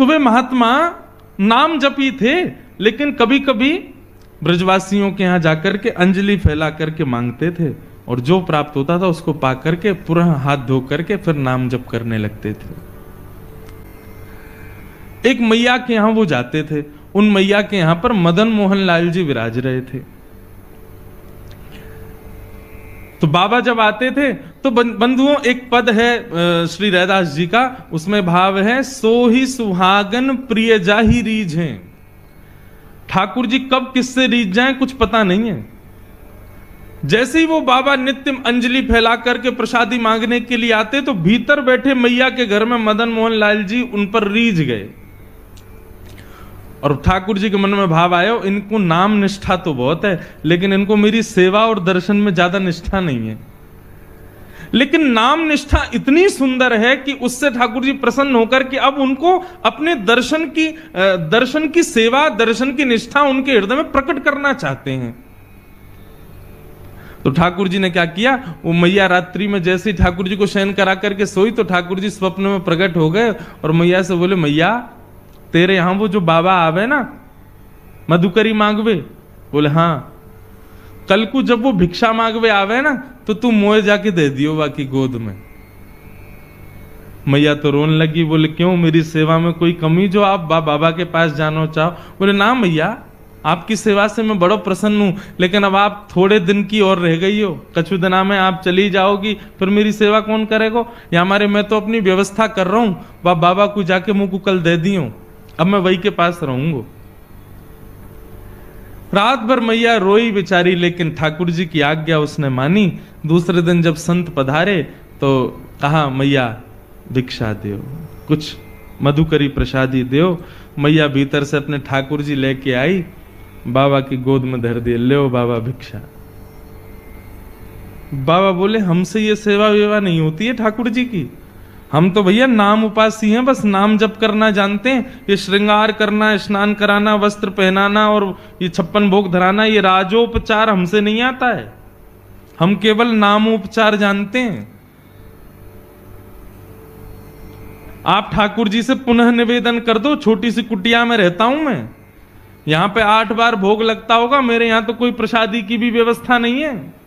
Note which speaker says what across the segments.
Speaker 1: तो वे महात्मा नाम जपी थे, लेकिन कभी कभी ब्रजवासियों के यहां जाकर के अंजलि फैला करके मांगते थे, और जो प्राप्त होता था उसको पा करके पुनः हाथ धो करके फिर नाम जप करने लगते थे। एक मैया के यहां वो जाते थे, उन मैया के यहां पर मदन मोहन लाल जी विराज रहे थे। तो बाबा जब आते थे तो बंधुओं एक पद है श्री रैदास जी का, उसमें भाव है, सो ही सुहागन प्रिय जाही रीझ हैं। ठाकुर जी कब किससे रीझ जाएं कुछ पता नहीं है। जैसे ही वो बाबा नित्य अंजलि फैला करके प्रसादी मांगने के लिए आते तो भीतर बैठे मैया के घर में मदन मोहन लाल जी उन पर रीझ गए, और ठाकुर जी के मन में भाव आया, इनको नाम निष्ठा तो बहुत है, लेकिन इनको मेरी सेवा और दर्शन में ज्यादा निष्ठा नहीं है। लेकिन नाम निष्ठा इतनी सुंदर है कि उससे ठाकुर जी प्रसन्न होकर के अब उनको अपने दर्शन की सेवा, दर्शन की निष्ठा उनके हृदय में प्रकट करना चाहते हैं। तो ठाकुर जी ने क्या किया, वो मैया रात्रि में जैसे ही ठाकुर जी को शयन करा करके सोई तो ठाकुर जी स्वप्न में प्रकट हो गए और मैया से बोले, मैया तेरे यहां वो जो बाबा आवे ना मधुकरी मांगवे, बोले हाँ, कल को जब वो भिक्षा मांगवे आवे ना तो तू मोए जाके दे दियो बाकी गोद में। मैया तो रोने लगी, बोले क्यों, मेरी सेवा में कोई कमी जो आप बाबा के पास जाना चाहो? बोले ना मैया, आपकी सेवा से मैं बड़ा प्रसन्न हूं, लेकिन अब आप थोड़े दिन की और रह गई हो, कछु दिना में आप चली जाओगी, फिर मेरी सेवा कौन करेगा? या हमारे मैं तो अपनी व्यवस्था कर रहा हूं, बाबा को जाके मुंह को कल दे दी हूं, अब मैं वही के पास रहूंगा। रात भर मैया रोई बेचारी, लेकिन ठाकुर जी की आज्ञा उसने मानी। दूसरे दिन जब संत पधारे तो कहा, मैया भिक्षा दो, कुछ मधुकरी प्रसादी दो। मैया भीतर से अपने ठाकुर जी लेके आई, बाबा की गोद में धर दिए, ले बाबा भिक्षा। बाबा बोले, हमसे ये सेवा वेवा नहीं होती है ठाकुर जी की, हम तो भैया नाम उपासी हैं, बस नाम जप करना जानते हैं। ये श्रृंगार करना, स्नान कराना, वस्त्र पहनाना और ये 56 भोग धराना, ये राजोपचार हमसे नहीं आता है, हम केवल नामोपचार जानते हैं। आप ठाकुर जी से पुनः निवेदन कर दो, छोटी सी कुटिया में रहता हूं मैं, यहां पे 8 बार भोग लगता होगा, मेरे यहां तो कोई प्रसादी की भी व्यवस्था नहीं है,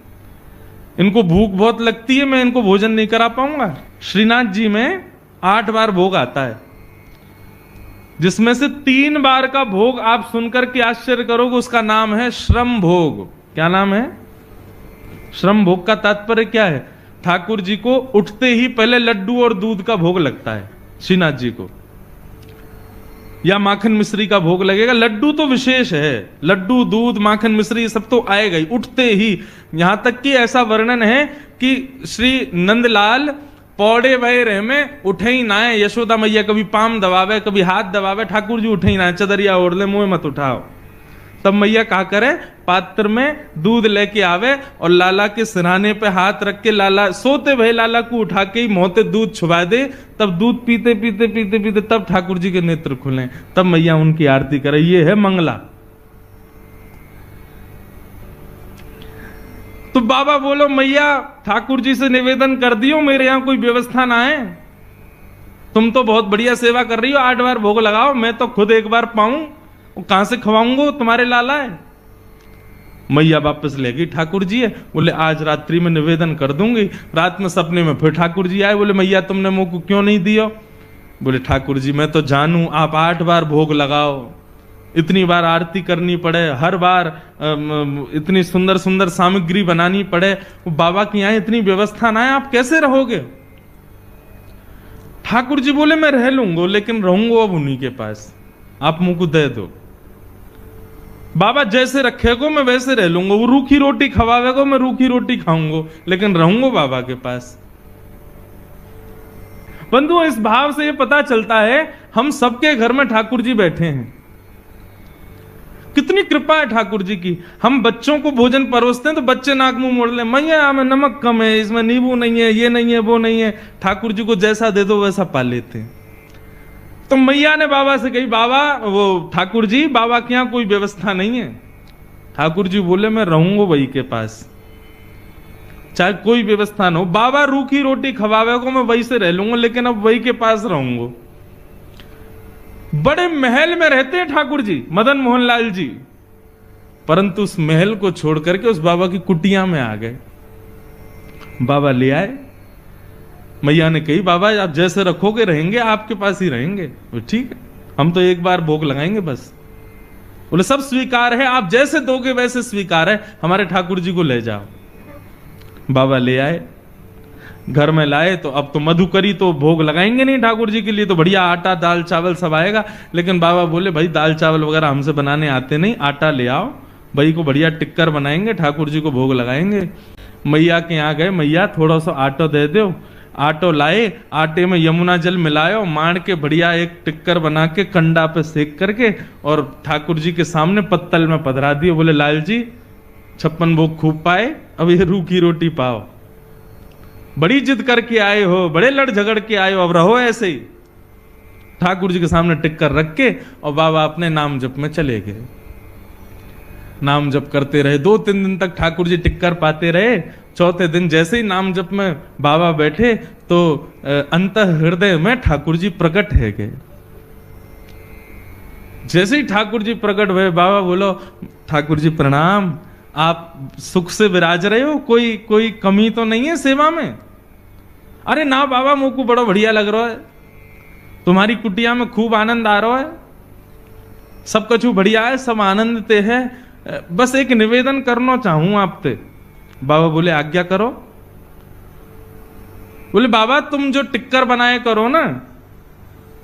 Speaker 1: इनको भूख बहुत लगती है, मैं इनको भोजन नहीं करा पाऊंगा। श्रीनाथ जी में 8 बार भोग आता है, जिसमें से 3 बार का भोग आप सुनकर के आश्चर्य करोगे, उसका नाम है श्रम भोग। क्या नाम है? श्रम भोग का तात्पर्य क्या है? ठाकुर जी को उठते ही पहले लड्डू और दूध का भोग लगता है श्रीनाथ जी को, या माखन मिश्री का भोग लगेगा। लड्डू तो विशेष है, लड्डू दूध माखन मिश्री सब तो आएगा ही उठते ही। यहां तक कि ऐसा वर्णन है कि श्री नंदलाल पौड़े भय रहे में उठे ही ना है, यशोदा मैया कभी पाम दबावे कभी हाथ दबावे, ठाकुर जी उठे ही ना है, चदरिया ओढ़ ले, मुंह मत उठाओ। तब मैया क्या करे, पात्र में दूध लेके आवे और लाला के सिरहाने पे हाथ रख के लाला सोते भय लाला को उठा के ही मोहते दूध छुपा दे, तब दूध पीते पीते पीते पीते तब ठाकुर जी के नेत्र खुले, तब मैया उनकी आरती करे। ये है मंगला। तो बाबा बोलो, मैया ठाकुर जी से निवेदन कर दियो, मेरे यहां कोई व्यवस्था ना है, तुम तो बहुत बढ़िया सेवा कर रही हो, 8 बार भोग लगाओ, मैं तो खुद 1 बार पाऊं, कहां से खवाऊंगा, तुम्हारे लाला है। मैया वापस ले गई, ठाकुर जी है, बोले आज रात्रि में निवेदन कर दूंगी। रात में सपने में फिर ठाकुर जी आए, बोले मैया तुमने मुंह को क्यों नहीं दियो? बोले ठाकुर जी मैं तो जानू आप 8 बार भोग लगाओ, इतनी बार आरती करनी पड़े, हर बार इतनी सुंदर सुंदर सामग्री बनानी पड़े, बाबा की यहां इतनी व्यवस्था ना है, आप कैसे रहोगे? ठाकुर जी बोले मैं रह लूंगा, लेकिन रहूंगा अब उन्हीं के पास, आप मुंह को दे दो। बाबा जैसे रखेगो मैं वैसे रह लूंगा, वो रूखी रोटी खवावेगो मैं रूखी रोटी खाऊंगा, लेकिन रहूंगा बाबा के पास। बंधुओं इस भाव से ये पता चलता है हम सबके घर में ठाकुर जी बैठे हैं। कितनी कृपा है ठाकुर जी की। हम बच्चों को भोजन परोसते हैं तो बच्चे नाक मुंह मोड़ ले, मैया में नमक कम है, इसमें नींबू नहीं है, ये नहीं है, वो नहीं है। ठाकुर जी को जैसा दे दो वैसा पा लेते हैं। तो मैया ने बाबा से कही, बाबा वो ठाकुर जी बाबा के यहां कोई व्यवस्था नहीं है। ठाकुर जी बोले मैं रहूंगा वही के पास, चाहे कोई व्यवस्था ना हो। बाबा रूखी रोटी खवावे को मैं वही से रह लूंगा, लेकिन अब वही के पास रहूंगा। बड़े महल में रहते हैं ठाकुर जी, मदन मोहन लाल जी, परंतु उस महल को छोड़ करके उस बाबा की कुटिया में आ गए। बाबा ले आए, मैया ने कही बाबा आप जैसे रखोगे रहेंगे, आपके पास ही रहेंगे। ठीक है, हम तो एक बार भोग लगाएंगे बस। बोले सब स्वीकार है, आप जैसे दोगे वैसे स्वीकार है, हमारे ठाकुर जी को ले जाओ। बाबा ले आए, घर में लाए तो अब तो मधुकरी तो भोग लगाएंगे नहीं ठाकुर जी के लिए, तो बढ़िया आटा दाल चावल सब आएगा। लेकिन बाबा बोले भाई दाल चावल वगैरह हमसे बनाने आते नहीं, आटा ले आओ, भाई को बढ़िया टिक्कर बनाएंगे, ठाकुर जी को भोग लगाएंगे। मैया के यहाँ गए, मैया थोड़ा सा आटो दे दो। आटो लाए, आटे में यमुना जल मिलायो, मार के बढ़िया एक टिक्कर बना के कंडा पे सेक करके और ठाकुर जी के सामने पत्तल में पधरा दिए। बोले लाल जी 56 भोग खूब पाए, अब ये रूखी रोटी पाओ, बड़ी जिद करके आए हो, बड़े लड़ झगड़ के आए हो, अब रहो ऐसे ही। ठाकुर जी के सामने टिक्कर रख के और बाबा अपने नाम जप में चले गए। नाम जप करते रहे, 2-3 दिन तक ठाकुर जी टिक्कर पाते रहे। चौथे दिन जैसे ही नाम जप में बाबा बैठे तो अंत हृदय में ठाकुर जी प्रकट है गए। जैसे ही ठाकुर जी प्रकट हुए, बाबा बोलो ठाकुर जी प्रणाम, आप सुख से विराज रहे हो, कोई कमी तो नहीं है सेवा में? अरे ना बाबा, मुझको बड़ा बढ़िया लग रहा है, तुम्हारी कुटिया में खूब आनंद आ रहा है, सब कुछ बढ़िया है, सब आनंद ते है, बस एक निवेदन करना चाहूं आपसे। बाबा बोले आज्ञा करो। बोले बाबा तुम जो टिक्कर बनाए करो ना,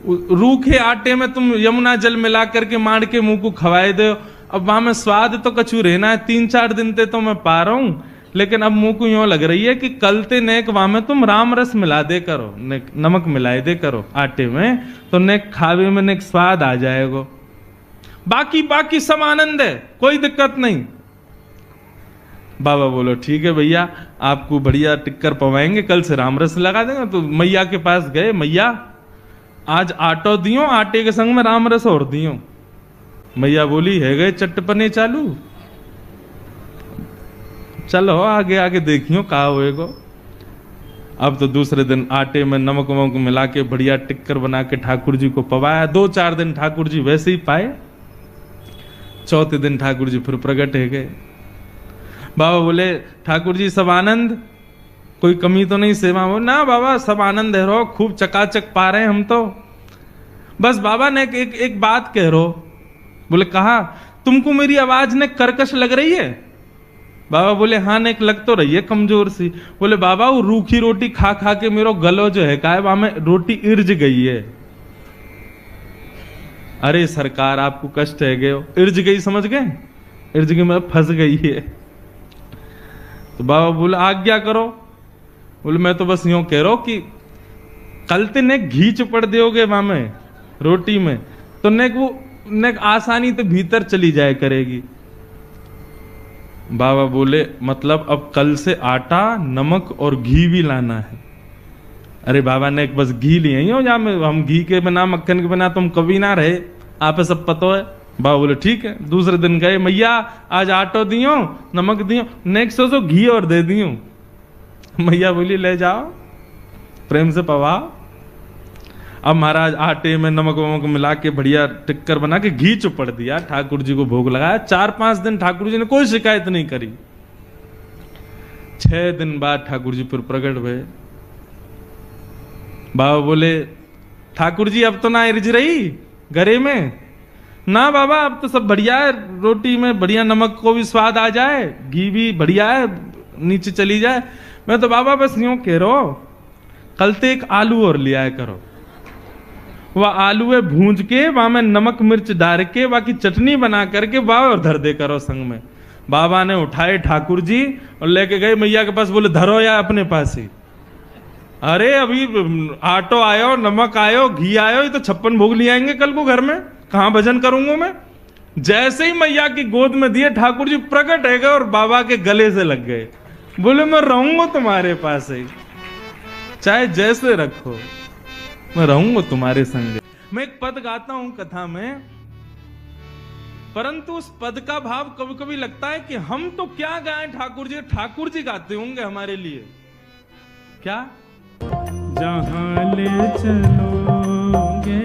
Speaker 1: रूखे आटे में तुम यमुना जल मिला करके मार के मुंह को खवाए दो, अब वहां में स्वाद तो कछु रहना है, 3-4 दिन ते तो मैं पा रहा हूं, लेकिन अब मुंह को यूं लग रही है कि कल ते नेक वहां में तुम राम रस मिला दे करो, नमक मिलाए दे करो आटे में, तो नेक खावे में नेक स्वाद आ जाएगा। बाकी सब आनंद है, कोई दिक्कत नहीं। बाबा बोलो ठीक है भैया, आपको बढ़िया टिक्कर पवाएंगे, कल से राम रस लगा देंगे। तो मैया के पास गए, मैया आज आटो दियो, आटे के संग में राम रस और दियो। मैया बोली है गए चट्टपने चालू, चलो आगे आगे देखियो कहा होएगा। अब तो दूसरे दिन आटे में नमक वमक मिला के बढ़िया टिक्कर बना के ठाकुर जी को पवाया। 2-4 दिन ठाकुर जी वैसे ही पाए। चौथे दिन ठाकुर जी फिर प्रकट है गए। बाबा बोले ठाकुर जी सब आनंद, कोई कमी तो नहीं सेवा में? ना बाबा सब आनंद है रो, खूब चकाचक पा रहे हैं हम तो। बस बाबा ने एक बात कह रो। बोले कहा? तुमको मेरी आवाज ने कर्कश लग रही है? बाबा बोले हाँ नेक लग तो रही है कमजोर सी। बोले बाबा वो रूखी रोटी खा खा के मेरो गलो जो है का वहां में रोटी इर्ज गई है। अरे सरकार आपको कष्ट है गए, इर्ज गई समझ गए? इर्ज गई मतलब फंस गई है। तो बाबा बोले आज्ञा करो। बोले मैं तो बस यूं कह रहा हूं कि कल ते ने घी चुपड़ दोगे वहां में रोटी में, तो नेक वो नेक आसानी तो भीतर चली जाए करेगी। बाबा बोले मतलब अब कल से आटा नमक और घी भी लाना है। अरे बाबा ने बस घी लिए ही हो, या हम घी के बिना मक्खन के बिना तुम कभी ना रहे, आप सब पता है। बाबा बोले ठीक है। दूसरे दिन गए, मैया आज आटो दियो नमक दियो, नेक्स्ट तो घी और दे दियो। मैया बोली ले जाओ प्रेम से पवाओ। अब महाराज आटे में नमक वमक मिला के बढ़िया टिक्कर बना के घी चुपड़ दिया, ठाकुर जी को भोग लगाया। 4-5 दिन ठाकुर जी ने कोई शिकायत नहीं करी। 6 दिन बाद ठाकुर जी फिर प्रकट हुए। बाबा बोले ठाकुर जी अब तो ना इर्ज रही गरे में? ना बाबा अब तो सब बढ़िया है, रोटी में बढ़िया नमक को भी स्वाद आ जाए, घी भी बढ़िया है, नीचे चली जाए। मैं तो बाबा बस यूं कह रहा हूं कल ते एक आलू और ले आया करो, वह आलू है भूंज के वहां में नमक मिर्च डाल के बाकी चटनी बना करके वह और धर दे करो संग में। बाबा ने उठाए ठाकुर जी और लेके गए मैया के पास। बोले धरो या अपने पास ही। अरे अभी आटो आयो, नमक आयो, घी आयो, ये तो 56 भोग ले आएंगे कल को घर में, कहां भजन करूंगा मैं। जैसे ही मैया की गोद में दिए ठाकुर जी प्रकट है गए और बाबा के गले से लग गए। बोले मैं रहूंगा तुम्हारे पास ही, चाहे जैसे रखो, मैं रहूंगा तुम्हारे संग। मैं एक पद गाता हूं कथा में, परंतु उस पद का भाव कभी कभी लगता है कि हम तो क्या गाएं ठाकुर जी गाते होंगे हमारे लिए। क्या? जहां ले चलोगे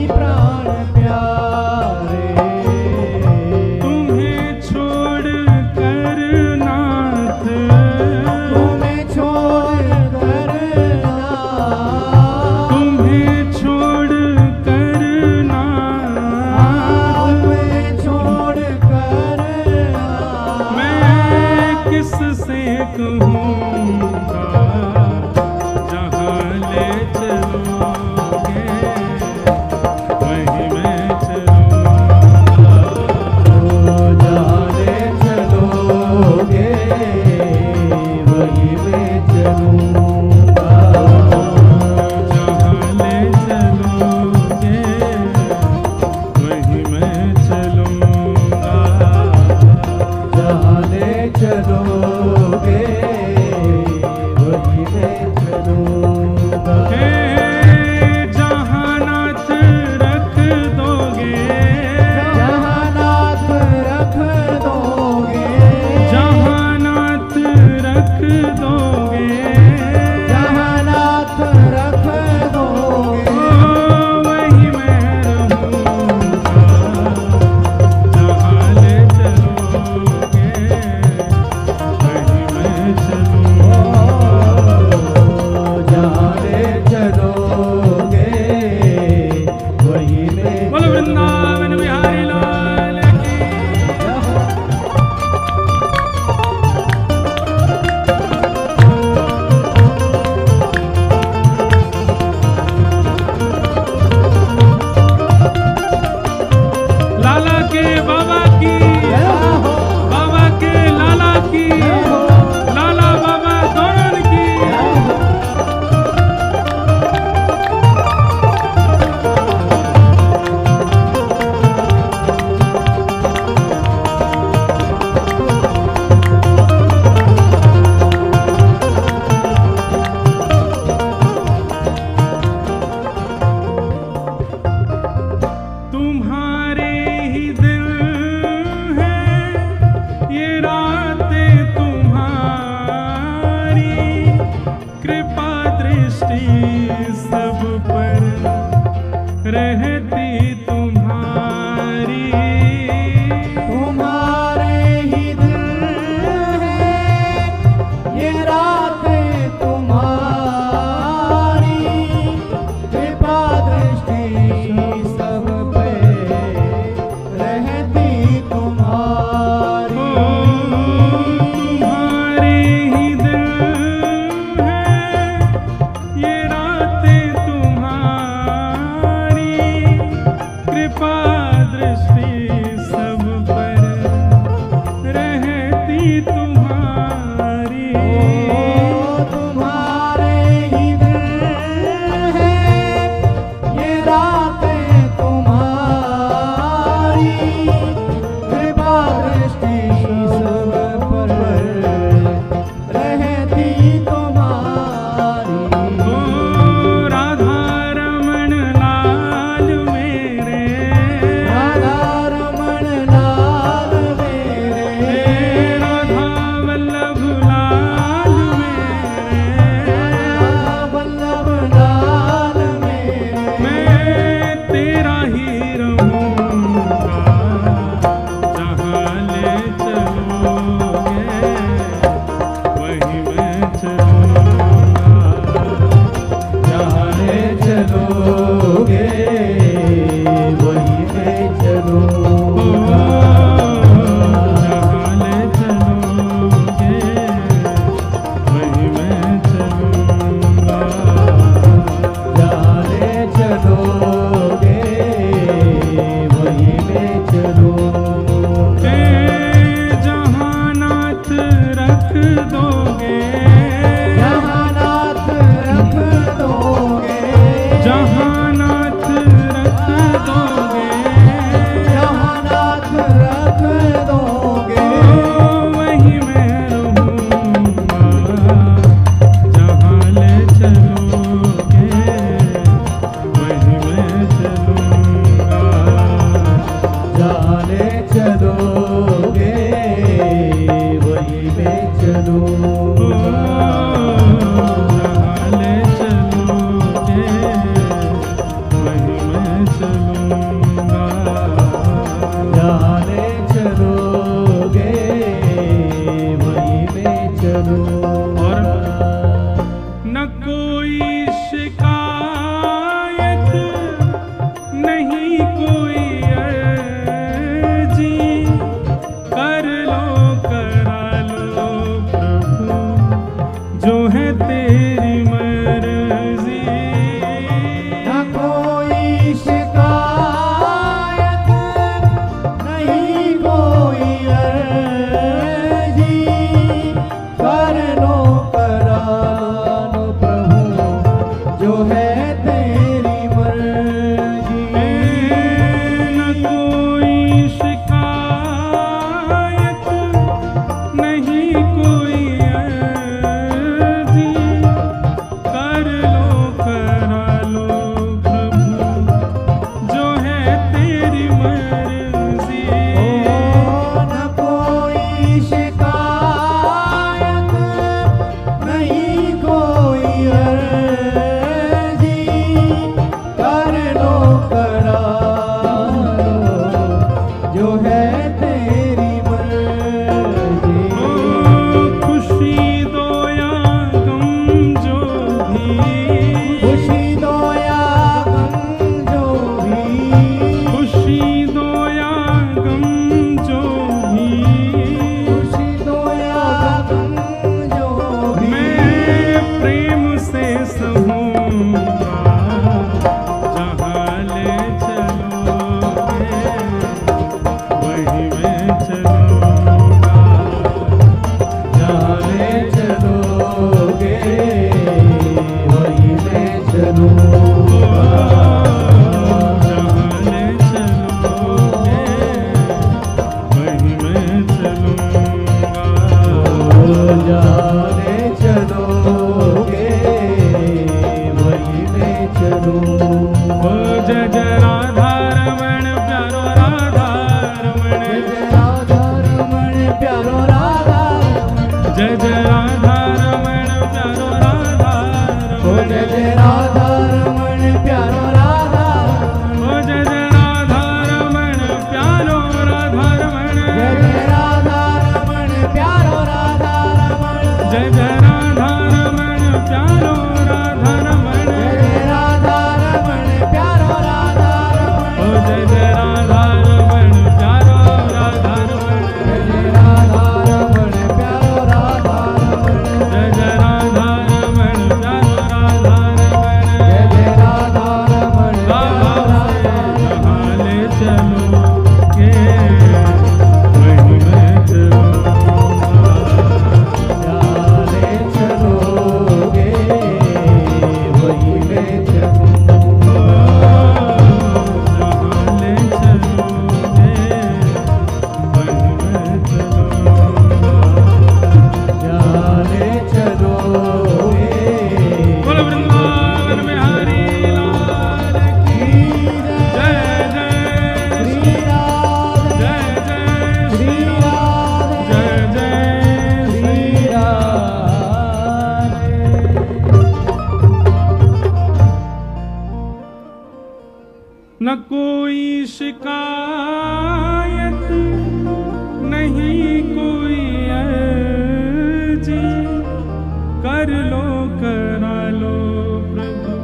Speaker 2: प्राण प्यारे,
Speaker 1: तुम्हें छोड़ कर नाथ,
Speaker 2: तुम्हें छोड़ कर नाथ,
Speaker 1: तुम्हें छोड़ कर नाथ,
Speaker 2: तुम्हें छोड़ कर नाथ,
Speaker 1: मैं किससे कहूँगा जहाँ ले चलोगे वहीं मैं चलूँगा।
Speaker 2: जाने चलोगे वही मैं चलूँगा,
Speaker 1: जहाँ ले चलोगे वहीं मैं चलूँगा।
Speaker 2: जाने चलोगे वही मैं चलूँगा,
Speaker 1: हे जहाँ नाथ रख दोगे,
Speaker 2: जहाँ नाथ रख दोगे,
Speaker 1: जहाँ नाथ रख दोगे,
Speaker 2: जहाँ नाथ रख दोगे,
Speaker 1: वहीं मैं रहूँगा। जहाँ ले चलोगे वहीं मैं चलूँगा।
Speaker 2: जाने चलोगे वही मैं
Speaker 1: बोलो वृंदावन बिहारी लाल की। लाला के बाबा की, बाबा के लाला की, लाला बाबा दोनों की। तुम्हारे ही दिल है ये रातें तुम्हारी, कृपा दृष्टि सब पर रहती तुम्हारी।
Speaker 2: तुम्हारे ही दिल है ये रातें तुम्हारी, कृपा दृष्टि सब पे रहती तुम्हारी।
Speaker 1: तुम्हारे ही दिल है ये रातें तुम्हारी, कृपा दृष्टि सब पर रहती तुम्हारी।
Speaker 2: तुम्हारे ही दिल है ये रातें तुम्हारी, कृपा दृष्टि सब पर रहती तुम्हारी।
Speaker 1: ओ राधा रमण लाल मेरे, चलूंगा।
Speaker 2: जाने चलोगे वहीं मैं चलूंगा।
Speaker 1: और न कोई शिकायत नहीं कोई अर्जी, कर लो करा लो प्रभु जो है तेरी मर्जी।
Speaker 2: न कोई शिकायत नहीं कोई अर्जी, कर लो करा लो प्रभु जो है तेरी मर्जी।
Speaker 1: न कोई शिकायत नहीं कोई अर्जी, कर लो करा लो प्रभु जो है तेरी मर्जी।
Speaker 2: न कोई शिकायत नहीं कोई अर्जी, कर लो करा लो जो है तेरी मर्जी।
Speaker 1: खुशी दो या गम जो भी,
Speaker 2: खुशी दो या गम जो भी,
Speaker 1: खुशी दो या गम जो भी,
Speaker 2: खुशी दो या गम जो भी,
Speaker 1: मैं प्रेम से सहूँगा। जहाँ ले चलोगे वहीं मैं चलूँगा।
Speaker 2: जाने चलोगे वहीं मैं चलूंगा।
Speaker 1: जहाँ ले चलोगे वहीं मैं चलूँगा।
Speaker 2: जाने चलोगे वहीं मैं चलूंगा।
Speaker 1: जय जय राधा रमण प्यारो राधा रमण,
Speaker 2: जय राधा रमण प्यारो राधा रमण,
Speaker 1: जय जय राधा रमण प्यारो राधा
Speaker 2: ओ
Speaker 1: रमण,
Speaker 2: जय जय राधा रमण प्यारो राधा रमण,
Speaker 1: ओ जय जय राधा रमण प्यारो राधा रमण,
Speaker 2: जय जय राधा रमण प्यारो राधा रमण,
Speaker 1: जय जय राधा रमण प्यारो राधा रमण,
Speaker 2: जय जय राधा रमण प्यारो राधा रमण,
Speaker 1: ओ जय जय राधा रमण प्यारो राधा रमण,
Speaker 2: जय जय राधा रमण प्यारो राधा रमण,
Speaker 1: जय जय राधा रमण प्यारो राधा रमण।
Speaker 2: जय जय राधा रमण प्यारो राधा रमण।
Speaker 1: जहाँ ले चलोगे वहीं मैं चलूँगा।
Speaker 2: जाने चलोगे वहीं मैं चलूंगा।
Speaker 1: जहाँ ले चलोगे वहीं मैं चलूँगा।
Speaker 2: जाने चलोगे
Speaker 1: बोलो वृंदावन बिहारी लाल की जय जय
Speaker 2: श्री राधे
Speaker 1: जय जय
Speaker 2: श्री राधे
Speaker 1: जय जय
Speaker 2: श्री राधे।
Speaker 1: न कोई शिकायत नहीं कोई अर्जी, कर लो करा लो प्रभु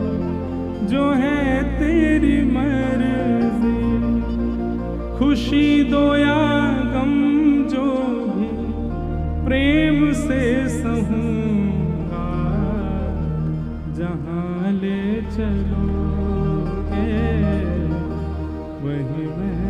Speaker 1: जो है तेरी मर्जी। खुशी दो या गम जो भी, प्रेम से सहूँगा। जहाँ ले चलोगे वहीं मैं